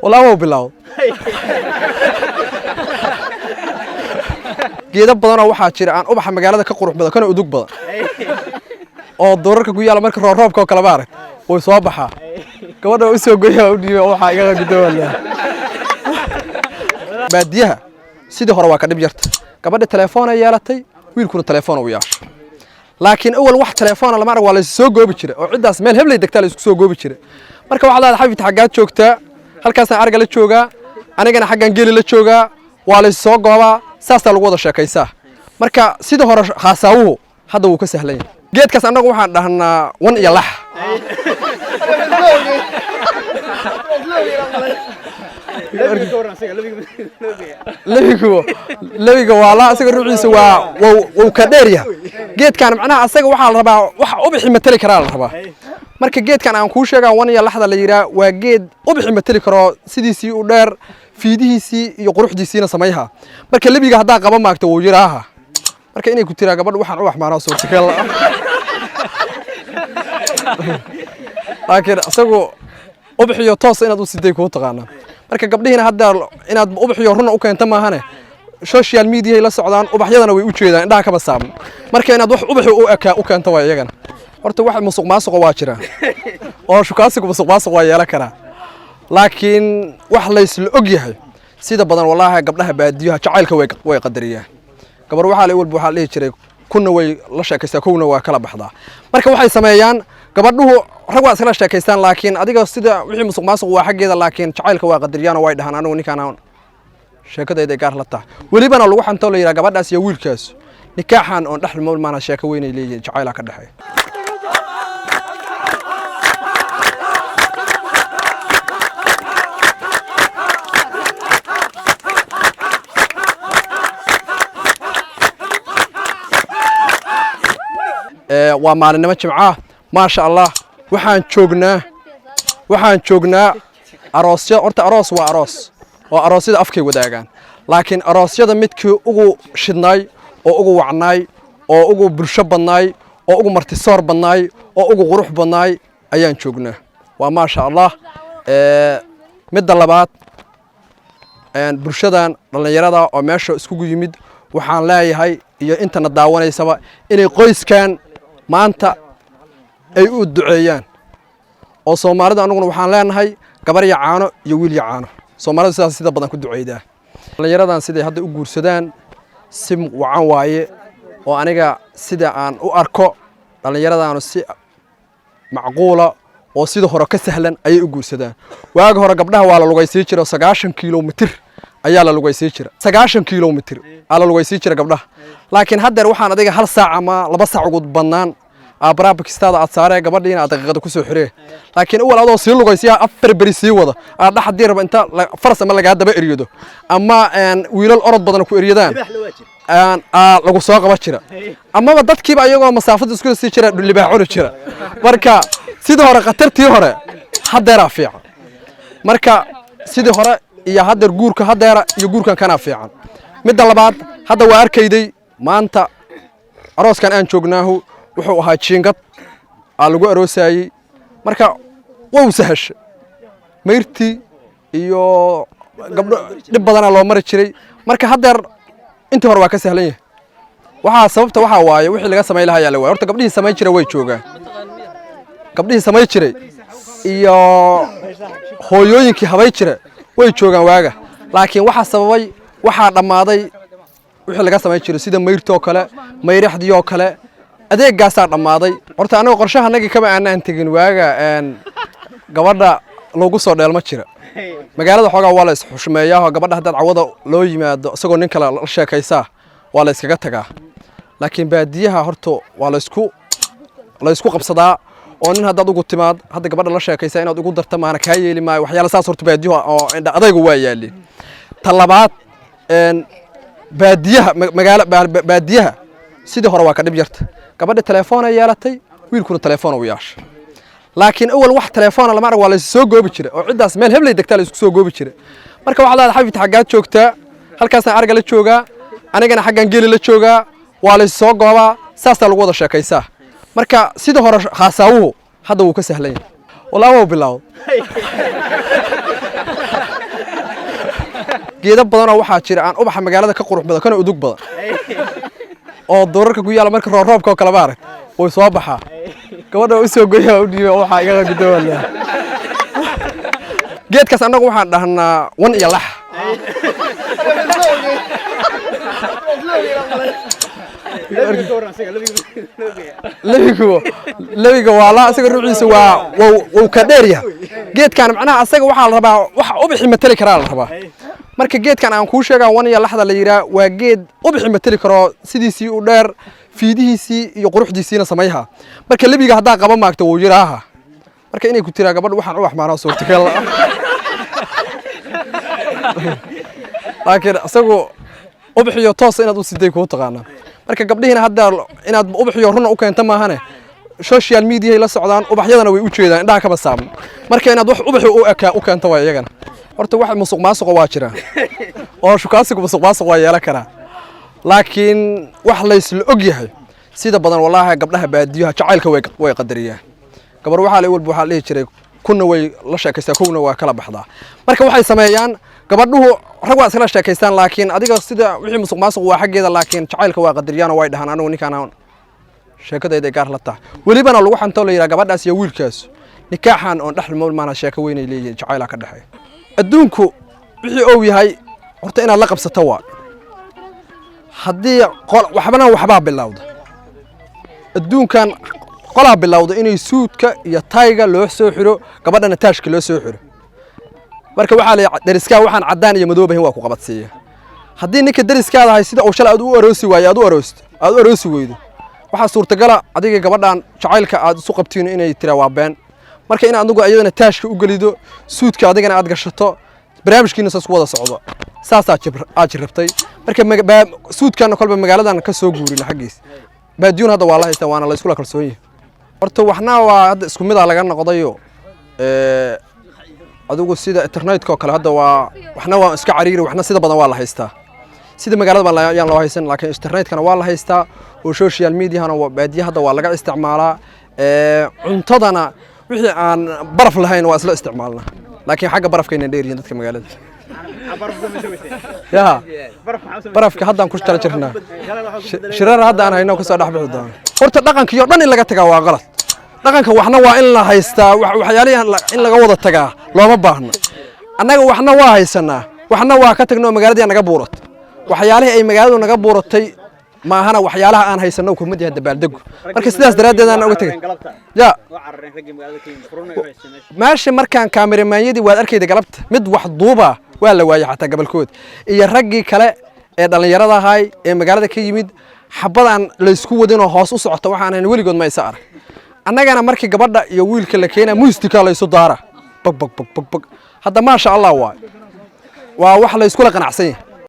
والله هو بالله geeda badan oo waxa jira aan ubaxa magaalada ka qurux badan kana udug badan oo doorarka ku yaala marka roobka kala baarag way soo baxaa gabadha u soo gooyaa u dhiibay waxa iyaga gudoola baadiyaha sidii hore waa ka dib yarta gabadha telefoon ay yeelatay wiilkuna telefoon uu yeeshay laakiin awal wax telefoon lama arag waa la soo goobi jiray oo cidaas meel heblay degtaa la isku soo goobi jiray marka waxa la xafid xagaad joogtaa halkaas aan arga la joogaa anigana xagan geeli la joogaa waa la soo goobaa saasa lagu wada sheekaysaa marka sidii hore khaasaawuhu hadda wuu ka sahlan yahay geedkaas anagu waxaan dhahnaa wan iyo lax labiga waa la asaga ruuxiisa waa ka dheer yahay geedkan macnaha asaga waxa la rabaa wax u bixi matali kara la rabaa marka geedkan aan ku sheegaa wan iyo laxda la yiraa waa geed u bixi matali karo sidiisii u dheer fiidihiisii iyo quruxdiisiina sameeyaha marka labiga hadaa qaba maagto wuu jiraaha marka inay ku tiraa gabadh waxaan u waxmaanaa soo tikal laakiin asagu u bixiyo toos inaad u siday ku taqaana marka gabdhihiina hadda inaad u bixiyo run u keento maahane social media la socdaan ubaxyadana way u jeedaan indhaha ka basaam marka inaad wax u bixi u keento way iyagana horta wax musuq maasuq waa jira oo shukaasigu musuq maasuq waa yeelan karaa laakiin wax la isla og yahay sida badan wallahi gabdhaha baadiyaha jacaylka way qadariyaan gabar waxa la walba waxa la jiray kuna way la sheekaysaa kuna waa kala baxdaa marka waxay sameeyaan gabadhuhu rag waa isla sheekaystaan laakiin adiga sida wixii musuq maasuq waa xageeda laakiin jacaylka waa qadariyaan way dhahan anigu ninkaan sheekadayda gaar la tahay walibana lagu xanto la yiraahdo gabadhaas iyo wiilkaas nikaaxan oo dhaxal maana sheeko weyn ay leeyihiin jacayl ka dhaxay waa maalinimo jimcaha ma sha Allah waxaan joognaa aroosyo horta aroos waa aroos oo aroosyada afkay wadaagaan laakiin aroosyada midkii ugu shidnay oo ugu wacnay oo ugu bulsho badnay oo ugu martisoor badnay oo ugu qurux badnay ayaan joognaa waa ma sha Allah midda labaad bulshadan dhalinyarada oo meesha isku yimid waxaan leeyahay iyo intana daawanaysaba inay qoyskan maanta ay u duceeyaan oo Soomaalida anaguna waxaan leenahay gabar iyo caano iyo wiil iyo caano Soomaalida sidaas sida badan ku duceeydaa dhalinyaradan siday hadda u guursadaan sim wacan waaye oo aniga sida aan u arko dhalinyaradan si macquula oo sida hore ka sahlan ay u guursadaan waaga hore gabdhaha waa la lugaysii jiro 90 kilomitir ayaa la lugaysii jira 90 kilomitir ala lugaysii jira gabdhaha laakiin hadda waxaan adiga hal saac ama 2 saac ugu badnaan abraab kistaada aad saaree gabadhiina aad daqiiqada ku soo xiree laakiin awal adoo sii lugaysiya afar bari sii wada aad dhaxdii raba inta faras ama laga daba eriyado ama wiilal orod badan ku eriyadaan lagu soo qaba jira ama dadkiiba ayagoo masaafada isku sii jira libaaxuna jira marka sidii hore qatartii hore hadeera fiican marka sidii hore iyo hadeer guurka hadeera iyo guurkan kana fiican midda labaad hadda waa arkayday maanta arooskan aan joognaahu wuxuu ahaa jiingad lagu aroosayay marka wuu sahashay meerti iyo gabdho dib badan loo mari jiray marka hadeer intii hore waa ka sahlan yahay waxa sababta waxa waaye wixii laga sameeyay lahaa yaala horta gabdhihii sameey jiray way joogaan gabdhihii sameey jiray iyo hooyooyinkii habay jiray way joogaan waaga laakiin waxa sababay waxa dhamaaday wixii laga sameey jiray sida meerto kale meeraxdii oo kale adeegaas dhamaaday horta anaga qorshahanagi kaba aanan tagin waaga gabadha loogu soo dheelma jira magaalada xoogaa waa la isxushmeeyaa gabadha hadda cawada loo yimaado isagoo nin kale la sheekaysaa waa la iskaga tagaa laakiin baadiyaha horta waa la isku qabsadaa oo nin hadda ugu timaad hadda gabadha la sheekaysaa inaad ugu darto maana ka yeeli maayo waxyaalo saas horta baadiyaha oo indha adaygu waa yaalin talabaad baadiyaha magaala baadiyaha sidii hore waa ka dib yarta gabadha telefoon ay yeelatay wiilkuna telefoon uu yeeshay laakiin awal wax telefoon lama arag waa la soo goobi jiray oo cidaas meel heblay degtaa la isku soo goobi jiray marka waxa la xafid xagaad joogtaa halkaas aan arga la joogaa anigana xagan geeli la joogaa waa la soo goobaa saasa lagu wada sheekaysaa marka sidii hore khaasaawuhu hadda wuu ka sahlan yahay wallahi waa bilaaw geeda badan oo waxaa jira aan ubaxa magaalada ka qurux badan kana udug badan oo doorarka ku yaala marka roobka oo kala baarag way soo baxaa gabadha u soo gooyaa u dhiibay waxa iyaga gudoola geedkaas anagu waxaan dhahnaa wan iyo lax lebiga waa la asaga ruuxiisa waa ka dheeryahay geedkan macnaha asaga waxa la rabaa wax ubixi matali kara la rabaa marka geedkan aan ku sheegaa wan iyo laxda la yiraa waa geed ubixi matali karo sidiisii u dheer fiidihiisii iyo quruxdiisiina sameeyha marka lebiga hadaa qaba maagto wuu yiraaha marka inay ku tiraa gabadh waxaan ubax maana suurtagal laakiin asagu ubixiyo toos inaad u siday ku taqaana marka gabdhihiina hadda inaad ubixiyo runa u keento maahane social media ay la socdaan ubaxyadana way u jeedaan indhaha ka basaam marka inaad wax ubixi u keento way iyagana horta wax musuq maasuq waa jira oo shukaasigu musuq maasuq waa yeelan karaa laakiin wax la isla og yahay sida badan wallahi gabdhaha baadiyaha jacaylka way qadariyaan gabar waxa la walba waxa la jiray kuna way la sheekaysaa kuna waa kala baxdaa marka waxay sameeyaan gabadhuhu rag waa iskala sheekaystaan laakiin adiga sida wixii musuq maasuq waa xageeda laakiin jacaylka waa qadariyaan way dhahan anigu ninkaan sheekadayda gaar la tahay walibana lagu xanto la yiraahdo gabadhaas iyo wiilkaas nikaaxan oo dhaxal maana sheeko weyn ay leeyihiin jacayl ka dhaxay adduunku wixii oo yahay horta inaad la qabsato waa haddii waxba bilowda adduunkan qolaa bilowda inay suudka iyo tayga loo soo xiro gabadhana taashka loo soo xiro marka waxa la dariska waxaan cadaan iyo madoob ahayn waa ku qabadsiiya haddii ninka dariskaada hay sida uu shalay aad u aroosi waayo aad u aroosi weydo waxa suurtagal adiga gabadhan jacaylka aad isu qabtiin inay tira waa been marka in adigu ayadana taashka u galido suudka adigana aad gashato barnaamijkiina saas wada socdo saas aad jirabtay marka suudkan kolba magaaladan ka soo guurina xaqiis baadiyun hadda waa la haystaa waana la isku kalsoon yahay horta waxna waa hadda isku mid ah laga noqdayo adigu sida internetka kale hadda waa waxna waa iska cariiri waxna sida badan waa la haystaa sida magaalada baan yaan loo haysan laakiin internetkana waa la haystaa oo social media-hana baadiyaha hadda waa laga isticmaalaa cuntadana wixii aan baraf lahayn waa isla isticmaalnaa laakiin xagga barafkayna dheeriyin dadka magaalada ya barafka haddaan ku tala jirnaa shirar haddaan hayno ku soo dhaxbixi doona horta dhaqankiyo dhan in laga tagaa waa qalad dhaqanka waxna waa in la haystaa waxyaalaha in laga wada tagaa looma baahna annaga waxna waa haysanaa waxna waa ka tagnoo magaaladii naga buurat waxyaalaha ay magaaladu naga buuratay maahana waxyaalaha aan haysano ku mid yahay dabaaldego marka sidaas daraadeed aan uga tagay ya maashi markaan kaameramaniyadii waad arkayda galabta mid wax duuba waa la waayay xataa gabalkood iyo raggii kale ee dhalinyarada ahay ee magaalada ka yimid xabadan la isku wadin oo hoos u socota waxaan ahayn weligood ma isa arag annagana markii gabadha iyo wiilka la keenay muustika la isu daara bag hadda ma sha Allah waa wax la isku la qanacsan yahay